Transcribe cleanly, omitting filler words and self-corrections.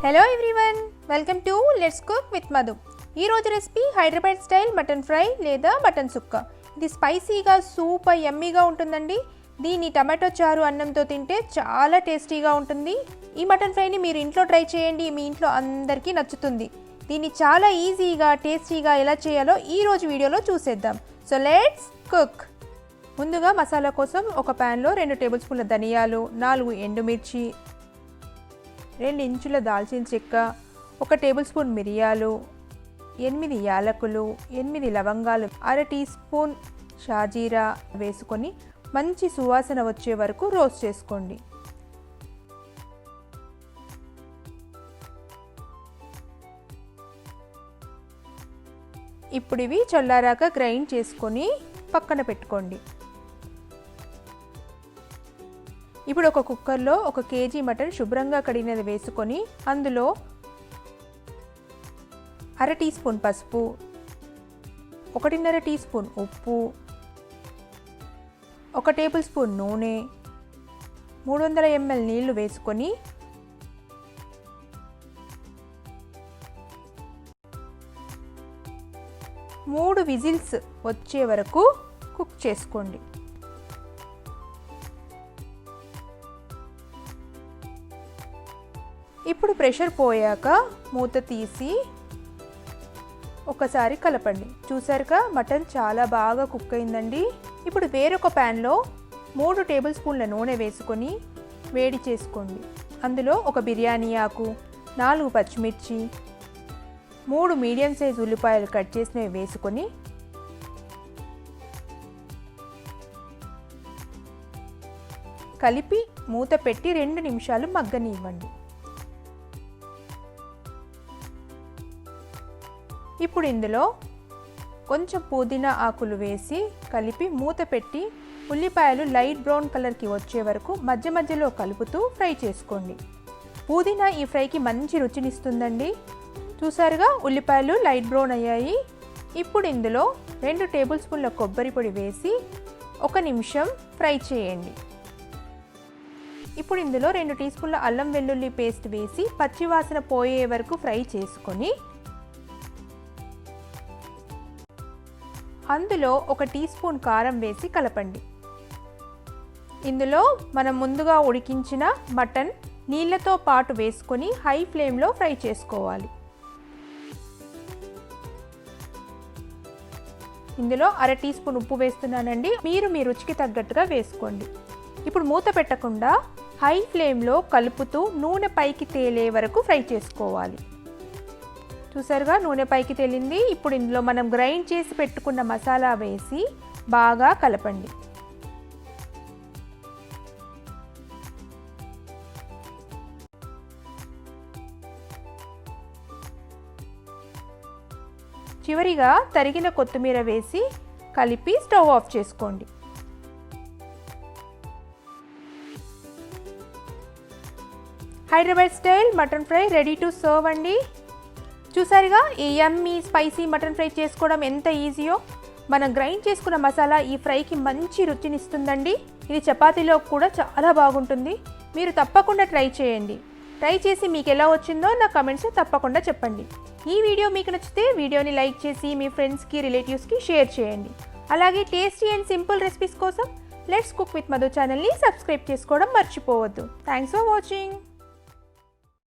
Hello everyone, welcome to let's cook with Madhu. ఈరోజు recipe Hyderabad style mutton fry లేదా mutton sukka. ఇది స్పైసీగా సూపర్ యమ్మీగా ఉంటుందండి. దీన్ని టమాటో చారు అన్నంతో తింటే చాలా టేస్టీగా ఉంటుంది. ఈ మటన్ ఫ్రైని మీరు ఇంట్లో ట్రై చేయండి, మీ ఇంట్లో అందరికీ నచ్చుతుంది. దీన్ని చాలా ఈజీగా టేస్టీగా ఎలా చేయాలో ఈరోజు వీడియోలో చూసేద్దాం. So let's cook. ముందుగా మసాలా కోసం ఒక ప్యాన్లో 2 టేబుల్ స్పూన్ల ధనియాలు, 4 ఎండుమిర్చి, 2 ఇంచుల దాల్చిన చెక్క, 1 టేబుల్ స్పూన్ మిరియాలు, 8 యాలకులు, 8 లవంగాలు, అర టీ స్పూన్ షాజీరా వేసుకొని మంచి సువాసన వచ్చే వరకు రోస్ట్ చేసుకోండి. ఇప్పుడు ఇవి చల్లారాక గ్రైండ్ చేసుకొని పక్కన పెట్టుకోండి. ఇప్పుడు ఒక కుక్కర్లో 1 కేజీ మటన్ శుభ్రంగా కడిగినది వేసుకొని అందులో అర టీ స్పూన్ పసుపు, 1.5 టీ స్పూన్ ఉప్పు, 1 టేబుల్ స్పూన్ నూనె, 300 ml నీళ్లు వేసుకొని మూడు విజిల్స్ వచ్చే వరకు కుక్ చేసుకోండి. ఇప్పుడు ప్రెషర్ పోయాక మూత తీసి ఒకసారి కలపండి. చూసారుగా మటన్ చాలా బాగా కుక్ అయిందండి. ఇప్పుడు వేరొక ప్యాన్లో 3 టేబుల్ స్పూన్ల నూనె వేసుకొని వేడి చేసుకోండి. అందులో 1 బిర్యానీ ఆకు, 4 పచ్చిమిర్చి, 3 మీడియం సైజ్ ఉల్లిపాయలు కట్ చేసినవి వేసుకొని కలిపి మూత పెట్టి 2 నిమిషాలు మగ్గనివ్వండి. ఇప్పుడు ఇందులో కొంచెం పుదీనా ఆకులు వేసి కలిపి మూత పెట్టి ఉల్లిపాయలు లైట్ బ్రౌన్ కలర్కి వచ్చే వరకు మధ్య మధ్యలో కలుపుతూ ఫ్రై చేసుకోండి. పుదీనా ఈ ఫ్రైకి మంచి రుచినిస్తుందండి. చూసారుగా ఉల్లిపాయలు లైట్ బ్రౌన్ అయ్యాయి. ఇప్పుడు ఇందులో 2 టేబుల్ స్పూన్ల కొబ్బరి పొడి వేసి 1 నిమిషం ఫ్రై చేయండి. ఇప్పుడు ఇందులో 2 టీ స్పూన్ల అల్లం వెల్లుల్లి పేస్ట్ వేసి పచ్చివాసన పోయే వరకు ఫ్రై చేసుకొని అందులో 1 టీ స్పూన్ కారం వేసి కలపండి. ఇందులో మనం ముందుగా ఉడికించిన మటన్ నీళ్ళతో పాటు వేసుకొని హై ఫ్లేమ్లో ఫ్రై చేసుకోవాలి. ఇందులో అర టీ స్పూన్ ఉప్పు వేస్తున్నానండి. మీరు మీ రుచికి తగ్గట్టుగా వేసుకోండి. ఇప్పుడు మూత పెట్టకుండా హై ఫ్లేమ్లో కలుపుతూ నూనె పైకి తేలే వరకు ఫ్రై చేసుకోవాలి. చూసారుగా నూనె పైకి తేలింది. ఇప్పుడు ఇందులో మనం గ్రైండ్ చేసి పెట్టుకున్న మసాలా వేసి బాగా కలపండి. చివరిగా తరిగిన కొత్తిమీర వేసి కలిపి స్టవ్ ఆఫ్ చేసుకోండి. Hyderabad style mutton fry ready to serve అండి. చూసారుగా ఈ యమ్మీ స్పైసీ మటన్ ఫ్రై చేసుకోవడం ఎంత ఈజీయో. మనం గ్రైండ్ చేసుకున్న మసాలా ఈ ఫ్రైకి మంచి రుచినిస్తుందండి. ఇది చపాతీలో కూడా చాలా బాగుంటుంది. మీరు తప్పకుండా ట్రై చేయండి. ట్రై చేసి మీకు ఎలా వచ్చిందో నా కమెంట్స్లో తప్పకుండా చెప్పండి. ఈ వీడియో మీకు నచ్చితే వీడియోని లైక్ చేసి మీ ఫ్రెండ్స్కి రిలేటివ్స్కి షేర్ చేయండి. అలాగే టేస్టీ అండ్ సింపుల్ రెసిపీస్ కోసం లెట్స్ కుక్ విత్ మధు ఛానల్ని సబ్స్క్రైబ్ చేసుకోవడం మర్చిపోవద్దు. Thanks for watching.